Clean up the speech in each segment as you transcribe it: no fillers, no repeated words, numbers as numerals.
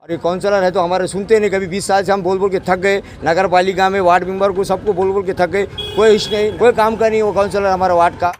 और ये काउंसलर है तो हमारे सुनते नहीं, कभी 20 साल से हम बोल बोल के थक गए, नगर पालिका में वार्ड मेंबर को सबको बोल बोल के थक गए, कोई इश नहीं, कोई काम का नहीं वो काउंसलर हमारे वार्ड का।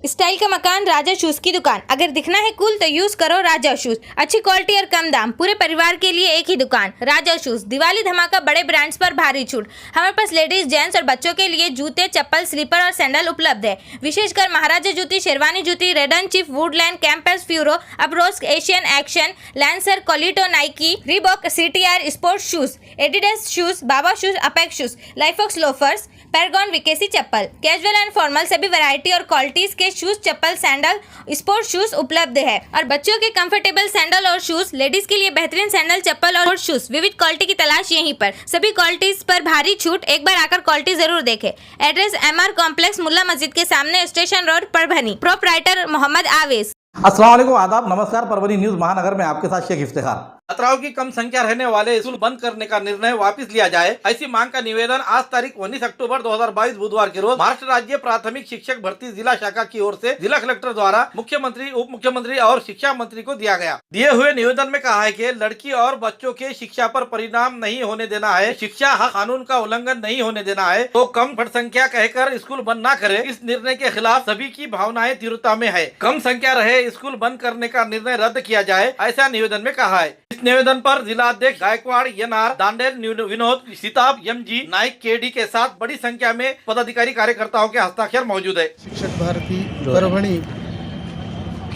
स्टाइल का मकान राजा शूज की दुकान। अगर दिखना है कूल तो यूज करो राजा शूज। अच्छी क्वालिटी और कम दाम, पूरे परिवार के लिए एक ही दुकान, राजा शूज। दिवाली धमाका, बड़े ब्रांड्स पर भारी छूट। हमारे पास लेडीज, जेंट्स और बच्चों के लिए जूते, चप्पल, स्लीपर और सैंडल उपलब्ध है। विशेषकर महाराजा जूती, शेरवानी जूती, red chief, Woodland, Campus, Furo, Abros, Asian, Action, Lancer, कोलिटो, Nike, Reebok, CTR, sports shoes, Adidas shoes, Baba shoes, Apex shoes, लाइफॉक्स लोफर्स, पैरागॉन, विकेसी चप्पल, कैजुअल एंड फॉर्मल सभी वैरायटी और क्वालिटीज के शूज, चप्पल, सैंडल, स्पोर्ट्स शूज उपलब्ध है। और बच्चों के कंफर्टेबल सैंडल और शूज, लेडीज के लिए बेहतरीन सैंडल, चप्पल और शूज, विविध क्वालिटी की तलाश यहीं पर। सभी क्वालिटीज पर भारी छूट, एक बार आकर क्वालिटी जरूर देखें। एड्रेस MR कॉम्प्लेक्स, मुल्ला मस्जिद के सामने, station road, Parbhani. Proprietor Mohammad Avesh. अस्सलाम वालेकुम, आदाब, नमस्कार। परभनी न्यूज महानगर में आपके साथ शेख इफ्तिखार। छात्राओं की कम संख्या रहने वाले स्कूल बंद करने का निर्णय वापस लिया जाए, ऐसी मांग का निवेदन आज तारीख 19 अक्टूबर 2022 बुधवार के रोज महाराष्ट्र राज्य प्राथमिक शिक्षक भर्ती जिला शाखा की ओर से जिला कलेक्टर द्वारा मुख्यमंत्री, उप मुख्यमंत्री और शिक्षा मंत्री को दिया गया। दिए हुए निवेदन में कहा है कि लड़की और बच्चों के शिक्षा पर परिणाम नहीं होने देना है, शिक्षा हक कानून का उल्लंघन नहीं होने देना है, तो कम संख्या कहकर स्कूल बंद न करे। इस निर्णय के खिलाफ सभी की भावनाएं तीव्रता में है। कम संख्या रहे, स्कूल बंद करने का निर्णय रद्द किया जाए, ऐसा निवेदन में कहा है। इस निवेदन पर जिला अध्यक्ष Gaekwad NR, दांडेल, Vinod, सीताब, MG, Naik, KD के साथ बड़ी संख्या में पदाधिकारी कार्यकर्ताओं के हस्ताक्षर मौजूद है। शिक्षक भारती परभणी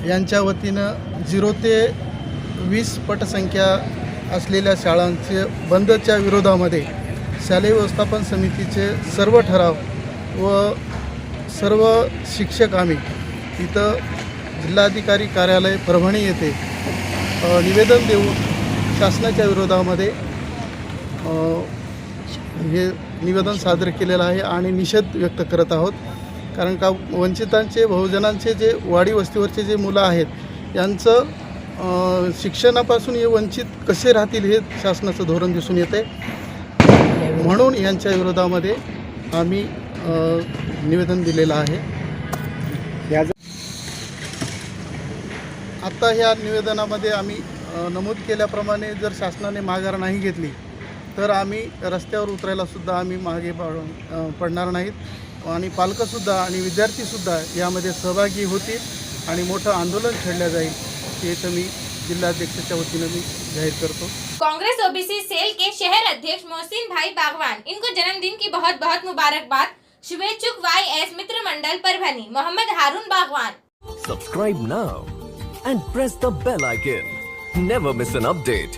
यांच्या वतीनं 0 ते 20 पटसंख्या असलेल्या शाळांचे बंदच्या विरोधामध्ये शालेय व्यवस्थापन समितीचे सर्व ठराव व सर्व शिक्षक आम्ही इथं जिल्हाधिकारी कार्यालय परभणी येथे निवेदन देऊन शासनाच्या विरोधामध्ये हे निवेदन सादर केलेलं आहे आणि निषेध व्यक्त करत आहोत। कारण का वंचितांचे, बहुजनांचे जे वाडी वस्तीवरचे जे मुलं आहेत यांचं शिक्षणापासून हे वंचित कसे राहतील हे शासनाचं धोरण दिसून येते। म्हणून यांच्या विरोधामध्ये आम्ही निवेदन दिलेलं आहे। आता ह्या निवेदनामध्ये आम्ही नमूद केल्याप्रमाणे जर शासनाने माघार नाही घेतली तर आम्ही रस्त्यावर उतरायला सुद्धा आम्ही मागे पडणार नाहीत आणि पालकसुद्धा आणि विद्यार्थीसुद्धा यामध्ये सहभागी होतील आणि मोठं आंदोलन छेडलं जाईल, हे तर मी जिल्हाध्यक्षाच्या वतीनं मी जाहीर करतो। कांग्रेस OBC सेल के शहर अध्यक्ष मोहसिन भाई बागवान, इनको जन्मदिन की बहुत बहुत मुबारकबाद। शुभेच्छुक YS मित्र मंडल परभनी, मोहम्मद हारून बागवान। Subscribe now and press the bell icon. Never miss an update.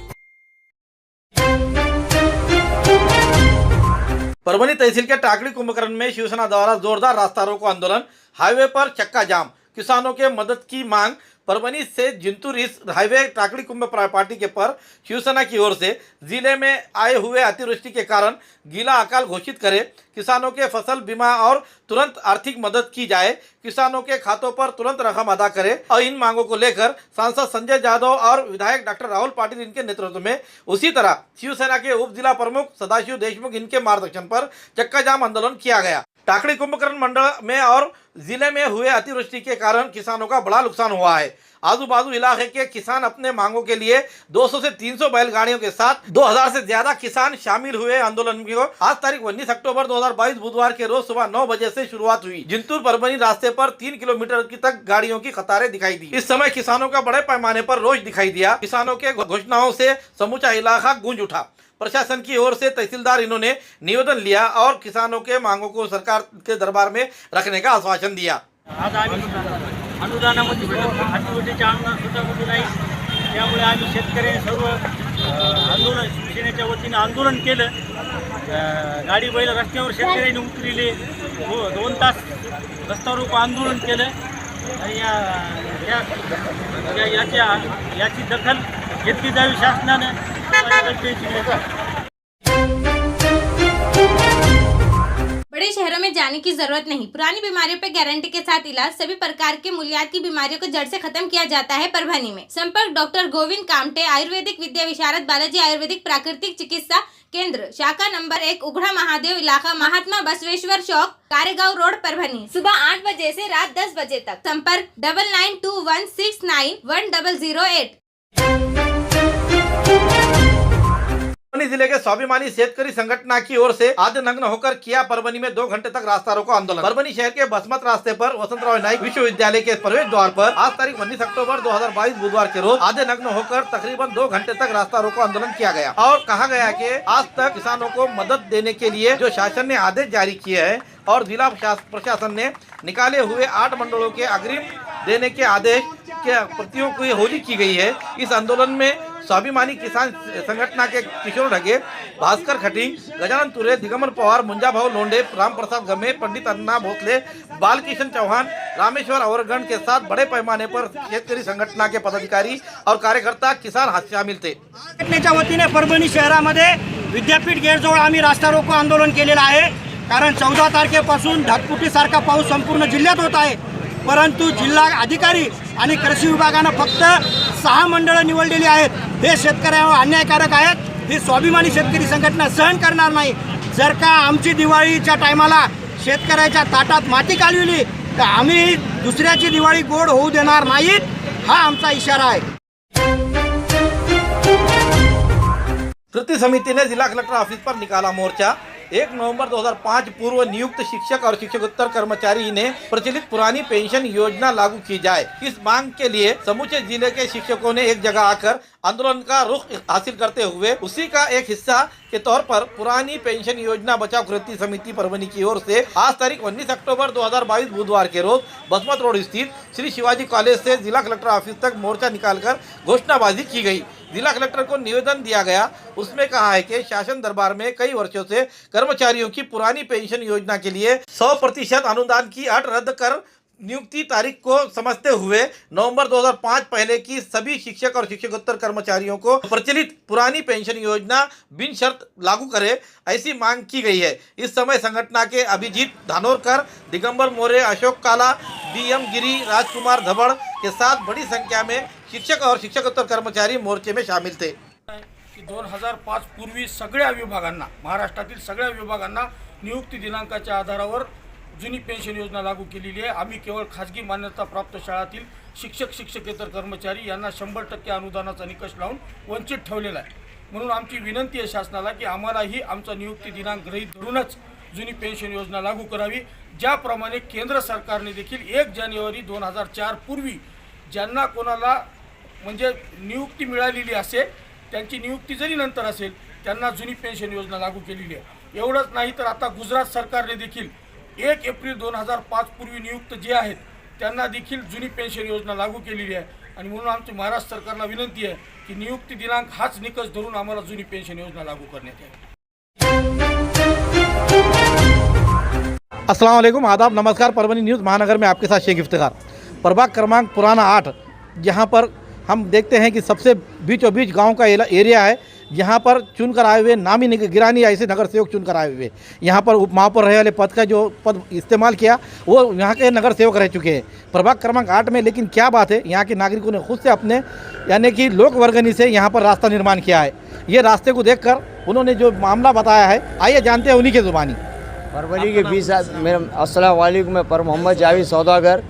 Parbhani तहसील के टाकड़ी कुंभकर्ण में शिवसेना द्वारा जोरदार रास्ता रोको आंदोलन, हाईवे पर चक्का जाम, किसानों के मदद की मांग। परभनी से जिंतूर इस हाईवे टाकड़ी कुंभ पार्टी के पर शिवसेना की ओर से जिले में आए हुए अतिवृष्टि के कारण गीला अकाल घोषित करे, किसानों के फसल बीमा और तुरंत आर्थिक मदद की जाए, किसानों के खातों पर तुरंत रकम अदा करे। और इन मांगों को लेकर सांसद संजय यादव और विधायक डॉक्टर राहुल पाटिल इनके नेतृत्व में, उसी तरह शिवसेना के उप जिला प्रमुख सदाशिव देशमुख इनके मार्गदर्शन पर चक्का जाम आंदोलन किया गया। टाकड़ी कुंभकर्ण मंडल में और जिले में हुए अतिवृष्टि के कारण किसानों का बड़ा नुकसान हुआ है। आजू बाजू इलाके के किसान अपने मांगों के लिए 200 से 300 बैलगाड़ियों के साथ 2000 से ज्यादा किसान शामिल हुए आंदोलन में। आज तारीख 19 अक्टूबर 2022 बुधवार के रोज सुबह 9 बजे से शुरुआत हुई। जिंतूर परभनी रास्ते पर 3 किलोमीटर की तक गाड़ियों की कतारें दिखाई दी। इस समय किसानों का बड़े पैमाने पर रोष दिखाई दिया। किसानों के घोषणाओं से समूचा इलाका गूंज उठा। प्रशासन की ओर से तहसीलदार इन्होंने निवेदन लिया और किसानों के मांगों को सरकार के दरबार में रखने का आश्वासन दिया। आज आम्ही अनुदानामध्ये अतिवृष्टीचे अनुदान सुद्धा कुठे नाही, त्यामुळे आम्ही शेतकऱ्यांनी सर्व आंदोलन, शिवसेनेच्या वतीने आंदोलन केलं। गाडी बैल रस्त्यावर शेतकऱ्यांनी उतरले, 2 तास रस्ता रोको आंदोलन केलं आणि याची दखल घेतली जावी शासनानं। बड़े शहरों में में जाने की जरूरत नहीं। पुरानी बीमारियों पे गारंटी के साथ इलाज, सभी प्रकार के मूल्यात की बीमारियों को जड़ से खत्म किया जाता है परभनी में। संपर्क डॉक्टर गोविंद कामटे, आयुर्वेदिक विद्या विशारद, बालाजी आयुर्वेदिक प्राकृतिक चिकित्सा केंद्र, शाखा नंबर 1, उघड़ा महादेव इलाका, महात्मा बसवेश्वर चौक, कारेगांव रोड, परभनी। सुबह 8 बजे से रात 10 बजे तक। संपर्क 9921691008। परभनी जिले के स्वाभिमानी शेतकरी संगठन की ओर से आज नग्न होकर किया परभनी में 2 घंटे तक रास्ता रोको आंदोलन। परभनी शहर के बसमत रास्ते पर वसंतराव नाईक विश्वविद्यालय के प्रवेश द्वार पर आज तारीख 19 अक्टूबर 2022 बुधवार के रोज आधे नग्न होकर तकरीबन 2 घंटे तक रास्ता रोको आंदोलन किया गया और कहा गया कि आज तक किसानों को मदद देने के लिए जो शासन ने आदेश जारी किए हैं और जिला प्रशासन ने निकाले हुए 8 मंडलों के अग्रिम देने के आदेश के प्रतियों की होली की गई है। इस आंदोलन में स्वाभिमानी किसान संगठन के किशोर ढगे, भास्कर खटिंग, गजानन तुरे, दिगंबर पवार, मुंजा भाऊ लोंडे, राम प्रसाद गमे, पंडित अन्ना भोसले, बालकिशन चौहान, रामेश्वर अवरगण के साथ बड़े पैमाने पर शेतकरी संघटना के पदाधिकारी और कार्यकर्ता किसान शामिल थे। संघटनेच्या वतीने परभणी शहरामध्ये विद्यापीठ गेटजवळ आम्ही रास्ता रोको आंदोलन केलेलं आहे। कारण 14 तारखेपासून ढगफुटीसारखा पाऊस संपूर्ण जिल्ह्यात होत आहे, परंतु जिल्हा अधिकारी आणि कृषी विभागानं फक्त 6 मंडळं निवडलेली आहेत। हे शेतकऱ्यांवर अन्यायकारक आहेत। ही स्वाभिमानी शेतकरी संघटना सहन करणार नाही। जर का आमची दिवाळीच्या टायमाला शेतकऱ्याच्या ताटात माती कालविली तर आम्ही दुसऱ्याची दिवाळी गोड होऊ देणार नाहीत, हा आमचा इशारा आहे। कृषि समिति ने जिला कलेक्टर ऑफिस पर निकाला मोर्चा। 1 नवंबर 2005 पूर्व नियुक्त शिक्षक और शिक्षकोत्तर कर्मचारी ने प्रचलित पुरानी पेंशन योजना लागू की जाए, इस मांग के लिए समूचे जिले के शिक्षकों ने एक जगह आकर आंदोलन का रुख हासिल करते हुए उसी का एक हिस्सा के तौर पर पुरानी पेंशन योजना बचाव कृषि समिति परभनी की ओर से आज तारीख 19 अक्टूबर 2022 बुधवार के रोज बसमत रोड स्थित श्री शिवाजी कॉलेज से जिला कलेक्टर ऑफिस तक मोर्चा निकालकर घोषणाबाजी की गई। जिला कलेक्टर को निवेदन दिया गया, उसमें कहा है कि शासन दरबार में कई वर्षों से कर्मचारियों की पुरानी पेंशन योजना के लिए 100% अनुदान की अट रद्द कर नियुक्ति तारीख को समझते हुए नवंबर 2005 पहले की सभी शिक्षक और शिक्षकोत्तर कर्मचारियों को प्रचलित पुरानी पेंशन योजना बिन शर्त लागू करे, ऐसी मांग की गई है। इस समय संगठन के अभिजीत धानोरकर, दिगंबर मोरे, अशोक काला, DM गिरी, राजकुमार धबड़ के साथ बड़ी संख्या में शिक्षक और शिक्षकोत्तर कर्मचारी मोर्चे में शामिल थे। 2005 पूर्वी सगळ्या विभागांना, महाराष्ट्रातील सगळ्या विभागांना नियुक्ती दिनांकाच्या आधारावर जुनी पेन्शन योजना लागू केलेली आहे। आम्ही केवळ खाजगी मान्यता प्राप्त शाळातील शिक्षक शिक्षकेतर कर्मचारी यांना 100% अनुदानाचा निकष लावून वंचित ठेवलेला आहे। म्हणून आमची विनंती आहे शासनाला की आम्हालाही आमचा नियुक्ती दिनांक गृहीत धरूनच जुनी पेन्शन योजना लागू करावी, ज्याप्रमाणे केंद्र सरकारने देखील 1 जानेवारी 2004 पूर्वी ज्यांना कोणाला म्हणजे नियुक्ती मिळालेली असेल, त्यांची नियुक्ती जरी नंतर असेल, त्यांना जुनी पेन्शन योजना लागू केलेली आहे। एवढंच नाही तर आता गुजरात सरकारने देखील 1 एप्रिल 2005 पूर्वी नियुक्त जे आहेत त्यांना देखील जुनी पेन्शन योजना लागू केलेली आहे। आणि म्हणून आमची महाराष्ट्र सरकारला विनंती आहे की नियुक्ती दिनांक हाच निकष धरून आम्हाला जुनी पेन्शन योजना लागू करण्यात यावी। अस्सलाम वालेकुम, आदाब, नमस्कार। परभनी न्यूज़ महानगर में आपके साथ शेख इफ्तिखार। प्रभाग क्रमांक पुराना 8, यहाँ पर हम देखते हैं कि सबसे बीचों बीच गांव का एरिया है। यहाँ पर चुनकर आए हुए नामी गिरानी ऐसे नगर सेवक चुनकर आए हुए, यहाँ पर उप महापौर रहे वाले पद का जो पद इस्तेमाल किया वो यहाँ के नगर सेवक रह चुके हैं प्रभाग क्रमांक 8 में। लेकिन क्या बात है, यहाँ के नागरिकों ने खुद से अपने यानी कि लोक वर्गनी से यहाँ पर रास्ता निर्माण किया है। ये रास्ते को देखकर उन्होंने जो मामला बताया है, आइए जानते हैं उन्हीं के ज़ुबानी। फरवरी के 20 साल मेरा अस्सलाम वालेकुम, मैं पर मोहम्मद जावेद सौदागर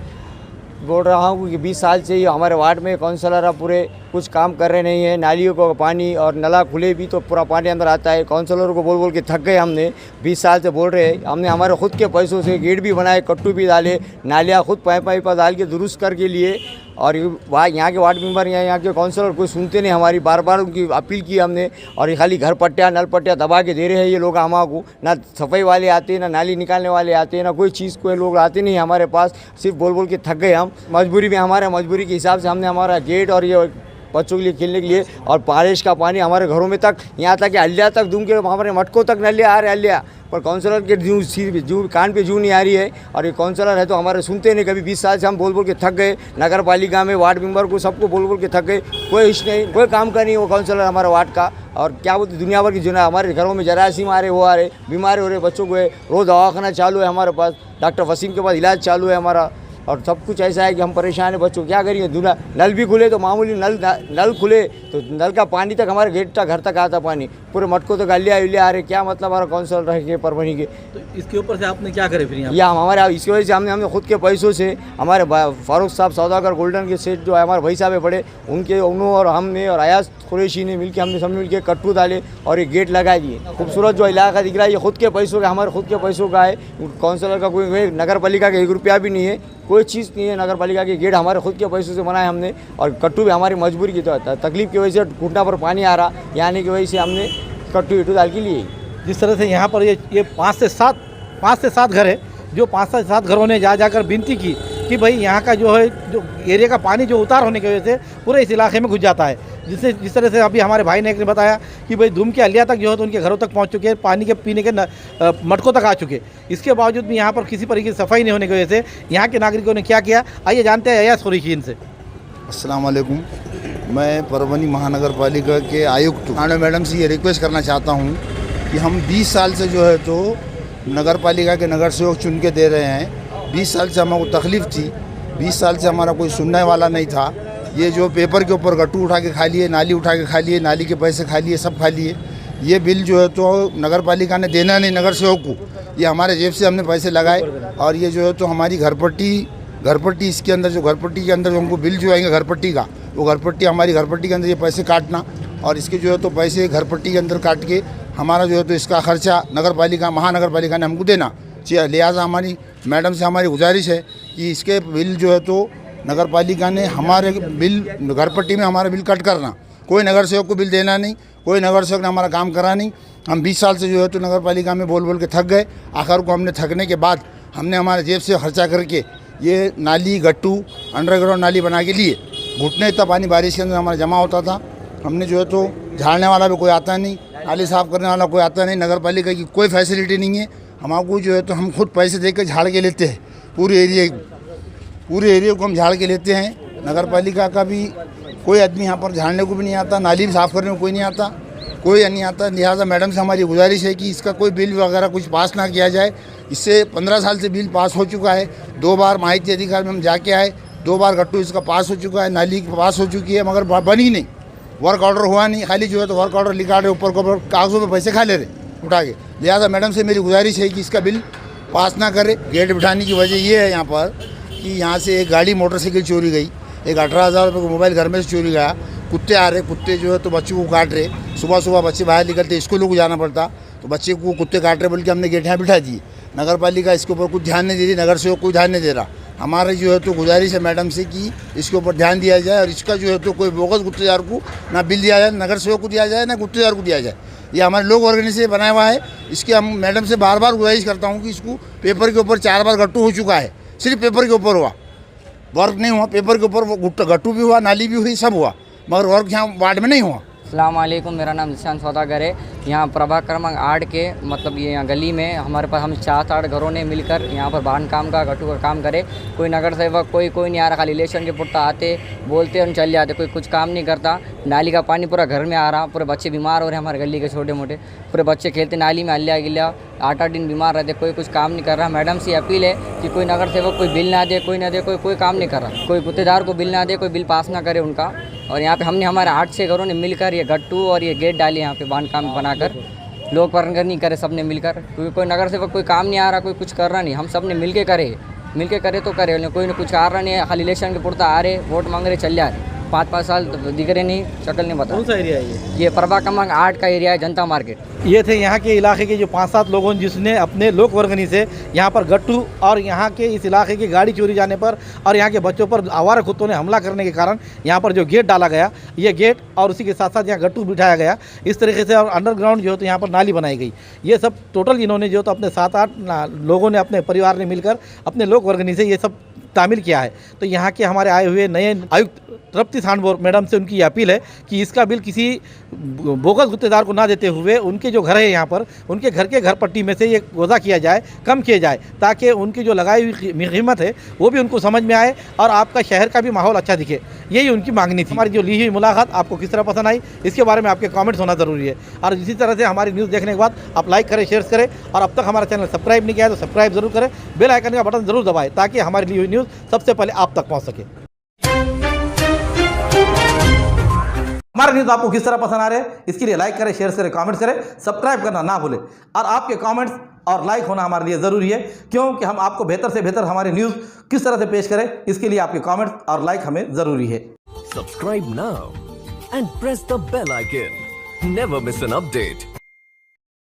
बोल रहा हूँ कि 20 साल से ही हमारे वार्ड में काउंसलर अब पूरे कुछ काम कर रहे नहीं हैं। नालियों को पानी और नला खुले भी तो पूरा पानी अंदर आता है। काउंसलर को बोल बोल के थक गए हमने, 20 साल से बोल रहे हैं। हमने हमारे खुद के पैसों से गेट भी बनाए, कट्टू भी डाले, नालियाँ खुद पाइप डाल के दुरुस्त करके लिए। और यहाँ के वार्ड मेंबर यहाँ के काउंसलर कोई सुनते नहीं हमारी, बार बार उनकी अपील की हमने। और ये खाली घर पट्टिया नल पट्टिया दबा के दे रहे हैं ये लोग हमारे, ना सफाई वाले आते, ना नाली निकालने वाले आते, ना कोई चीज़ कोई लोग आते नहीं हमारे पास। सिर्फ बोल बोल के थक गए हम। मजबूरी में हमारे मजबूरी के हिसाब से हमने हमारा गेट और ये बच्चों के लिए खेलने के लिए। और बारिश का पानी हमारे घरों में तक, यहाँ तक कि अलिया तक दूम के हमारे मटकों तक नलिया आ रहे अलिया, पर काउंसलर के जू कान पे जू नहीं आ रही है। और ये काउंसलर है तो हमारे सुनते नहीं। कभी 20 साल से हम बोल बोल के थक गए, नगर पालिका में वार्ड मेंबर को सबको बोल बोल के थक गए, कोई इश नहीं, कोई काम का नहीं वो काउंसलर हमारे वार्ड का। और क्या बोलते दुनिया भर की जो हमारे घरों में जरासीम आ रहे, वो आ रहे, बीमार हो रहे बच्चों को है, रोज़ दवाखाना चालू है हमारे पास, डॉक्टर वसीम के पास इलाज चालू है हमारा। और सब कुछ ऐसा है कि हम परेशान हैं बच्चों, क्या करिए। दूल्हा नल भी खुले तो मामूली नल खुले तो नल का पानी तक हमारे गेट तक घर तक आता पानी, पूरे मटकों तो गलिया उलिया आ रहे। क्या मतलब हमारा काउंसलर रह के परभनी के। तो इसके ऊपर से आपने क्या करे फिर यहाँ? या हमारे इसकी वजह से हमने खुद के पैसों से हमारे फारूक साहब सौदागर गोल्डन के सेठ जो है हमारे भाई साहब पड़े, उन्होंने और हमने और अयाज कुरैशी ने मिलकर हमने सब मिलकर कट्टू डाले और ये गेट लगा दिए। खूबसूरत जो इलाका दिख रहा है ये खुद के पैसों का, हमारे खुद के पैसों का है। काउंसलर का कोई नगर पालिका का 1 रुपया भी नहीं है, कोई चीज़ नहीं है। नगर पालिका के गेट हमारे खुद के पैसों से बनाए हमने। और कट्टू भी हमारी मजबूरी की तकलीफ की वजह से, घुटना पर पानी आ रहा यानी की वजह से हमने कट्टू इटू डाल के लिए। जिस तरह से यहाँ पर ये 5 से 7 घर है, जो 5 से 7 घरों ने जाकर विनती की कि भाई यहाँ का जो है जो एरिया का पानी जो उतार होने की वजह से पूरे इस इलाके में घुस जाता है। जिस तरह से अभी हमारे भाई ने बताया कि भाई धूम के अलिया तक जो है तो उनके घरों तक पहुँच चुके हैं, पानी के पीने के मटकों तक आ चुके। इसके बावजूद भी यहाँ पर किसी तरीके की सफाई नहीं होने की वजह से यहाँ के नागरिकों ने क्या किया, आइए जानते हैं अयाज कुरैशी इनसे। अस्सलाम वालेकुम, मैं परभनी महानगर पालिका के आयुक्त खाना मैडम से ये रिक्वेस्ट करना चाहता हूँ कि हम 20 साल से जो है तो नगर पालिका के नगर सेवक चुन के दे रहे हैं। 20 साल से हमको तकलीफ़ थी, 20 साल से हमारा कोई सुनने वाला नहीं था। ये जो पेपर के ऊपर गट्टू उठा के खा लिए, नाली उठा के खा लिए, नाली के पैसे खा लिए, सब खा लिए। ये बिल जो है तो नगर पालिका ने देना नहीं नगर सेवक को, ये हमारे जेब से हमने पैसे लगाए। और ये जो है तो हमारी घरपट्टी इसके अंदर जो घरपट्टी के अंदर जो हमको बिल जो आएंगे घरपट्टी का, वो घरपट्टी हमारी घरपट्टी के अंदर ये पैसे काटना और इसके जो है तो पैसे घरपट्टी के अंदर काट के हमारा जो है तो इसका खर्चा नगर पालिका महानगर पालिका ने हमको देना चाहिए। लिहाजा हमारी मैडम से हमारी गुजारिश है कि इसके बिल जो है तो नगर पालिका ने हमारे बिल घरपट्टी में हमारा बिल कट करना। कोई नगर सेवक को बिल देना नहीं, कोई नगर सेवक ने हमारा काम करा नहीं। हम 20 साल से जो है तो नगर पालिका में बोल बोल के थक गए। आखिर को हमने थकने के बाद हमने हमारे जेब से खर्चा करके ये नाली गट्टू अंडरग्राउंड नाली बना के लिए। घुटने इतना पानी बारिश के अंदर हमारा जमा होता था। हमने जो है तो झाड़ने वाला भी कोई आता नहीं, नाली साफ़ करने वाला कोई आता नहीं, नगर पालिका की कोई फैसिलिटी नहीं है। हमको जो है तो हम खुद पैसे दे कर झाड़ के लेते हैं, पूरे एरिया को हम झाड़ के लेते हैं। नगर पालिका का भी कोई आदमी यहाँ पर झाड़ने को भी नहीं आता, नाली भी साफ़ करने को कोई नहीं आता, कोई नहीं आता। लिहाजा मैडम से हमारी गुजारिश है कि इसका कोई बिल वगैरह कुछ पास ना किया जाए। इससे 15 साल से बिल पास हो चुका है, 2 बार माहिती अधिकार में हम जाके आए, 2 बार गट्टू इसका पास हो चुका है, नाली पास हो चुकी है, मगर बनी नहीं, वर्क ऑर्डर हुआ नहीं। खाली जो है तो वर्क ऑर्डर लिखा रहे, ऊपर को कागज़ों में पैसे खा ले रहे उठा के। लिहाजा मैडम से मेरी गुजारिश है कि इसका बिल पास ना करे। गेट बिठाने की वजह ये है यहाँ पर कि यहाँ से एक गाड़ी मोटरसाइकिल चोरी गई, एक 18,000 रुपये का मोबाइल घर में से चोरी गया। कुत्ते आ रहे, कुत्ते जो है तो बच्चों को काट रहे। सुबह बच्चे बाहर निकलते, स्कूलों को जाना पड़ता तो बच्चे को कुत्ते काट रहे बोल के हमने गेट यहाँ बिठा दिए। नगर पालिका इसके ऊपर कुछ ध्यान नहीं दे रही, नगर सेवक कोई ध्यान नहीं दे रहा। हमारी जो है तो गुजारिश है मैडम से कि इसके ऊपर ध्यान दिया जाए और इसका जो है तो कोई बोगस गुत्तेदार को ना बिल दिया जाए, नगर सेवक को दिया जाए, ना गुत्तेदार को दिया जाए। ये हमारे लोग ऑर्गेनाइजेशन बनाया हुआ है। इसके हम मैडम से बार बार गुजारिश करता हूँ कि इसको पेपर के ऊपर 4 बार गट्टू हो चुका है, सिर्फ पेपर के ऊपर हुआ, वर्क नहीं हुआ। पेपर के ऊपर वो गट्टू भी हुआ, नाली भी हुई, सब हुआ, मगर वर्क यहाँ वार्ड में नहीं हुआ। अस्सलाम वालेकुम, मेरा नाम निशान सौदागर है। यहाँ प्रभाग क्रमांक 8 के मतलब ये यहाँ गली में हमारे पास हम 7-8 घरों ने मिलकर यहाँ पर बांध काम का गट्टू का काम करे। कोई नगर सेवक कोई नहीं आ रहा, खाली इलेक्शन के पुरता आते बोलते और चल जाते, कोई कुछ काम नहीं करता। नाली का पानी पूरा घर में आ रहा, पूरे बच्चे बीमार हो रहे हैं, हमारे गली के छोटे मोटे पूरे बच्चे खेलते नाली में, अल्लिया गिल्ला 8-8 दिन बीमार रहते, कोई कुछ काम नहीं कर रहा। मैडम से अपील है कि कोई नगर सेवक कोई बिल ना दे, कोई ना दे, कोई काम नहीं कर रहा, कोई गुत्तेदार को बिल ना दे, कोई बिल पास ना करे उनका। और यहाँ पे हमने हमारे 8-6 घरों ने मिलकर ये गट्टू और ये गेट डाली यहाँ पे बांध काम बनाकर, लोग पर नहीं करे, सब ने मिलकर, क्योंकि कोई नगर सेवक कोई काम नहीं आ रहा, कोई कुछ कर रहा नहीं, हम सब ने मिल के करे तो करे, कोई ना कुछ कर रहा नहीं है। खाली इलेक्शन के पुरता आ रहे, वोट मांग रहे, चल जा रहे, 5-5 साल दिख रहे नहीं, शक्ल नहीं बता। कौन सा एरिया है ये प्रभाग क्रमांक 8 का एरिया है, जनता मार्केट। ये थे यहाँ के इलाके के जो 5-7 लोगों जिसने अपने लोक वर्गनी से यहाँ पर गट्टू और यहाँ के इस इलाके की गाड़ी चोरी जाने पर और यहाँ के बच्चों पर आवारा कुत्तों ने हमला करने के कारण यहाँ पर जो गेट डाला गया, ये गेट और उसी के साथ साथ यहाँ गट्टू बिठाया गया इस तरीके से, और अंडरग्राउंड जो है तो यहाँ पर नाली बनाई गई। ये सब टोटल इन्होंने जो तो अपने 7-8 लोगों ने अपने परिवार ने मिलकर अपने लोक वर्गनी से ये सब तामील किया है। तो यहाँ के हमारे आए हुए नए आयुक्त तृप्ति सांडबोर मैडम से उनकी अपील है कि इसका बिल किसी बोगस गुत्तेदार को ना देते हुए उनके जो घर है यहाँ पर, उनके घर के घर पट्टी में से ये वज़ा किया जाए, कम किया जाए, ताकि उनकी जो लगाई हुई कीमत है वो भी उनको समझ में आए और आपका शहर का भी माहौल अच्छा दिखे। यही उनकी मांगनी थी। हमारी जो ली हुई मुलाकात आपको किस तरह पसंद आई, इसके बारे में आपके कमेंट्स होना ज़रूरी है। और इसी तरह से हमारी न्यूज़ देखने के बाद आप लाइक करें, शेयर करें, और अब तक हमारा चैनल सब्सक्राइब नहीं किया है तो सब्सक्राइब जरूर करें, बेल आइकन का बटन जरूर दबाएं ताकि हमारी ली हुई न्यूज़ सबसे पहले आप तक पहुँच सके। हमारे न्यूज़ आपको किस तरह पसंद आ रहे हैं, इसके लिए लाइक करें, शेयर करें, कमेंट्स करें, सब्सक्राइब करना ना भूलें। और आपके कमेंट्स और लाइक होना हमारे लिए ज़रूरी है, क्योंकि हम आपको बेहतर से बेहतर हमारी न्यूज़ किस तरह से पेश करें, इसके लिए आपके कमेंट्स और लाइक हमें ज़रूरी है। Subscribe now and press the bell icon. Never miss an update.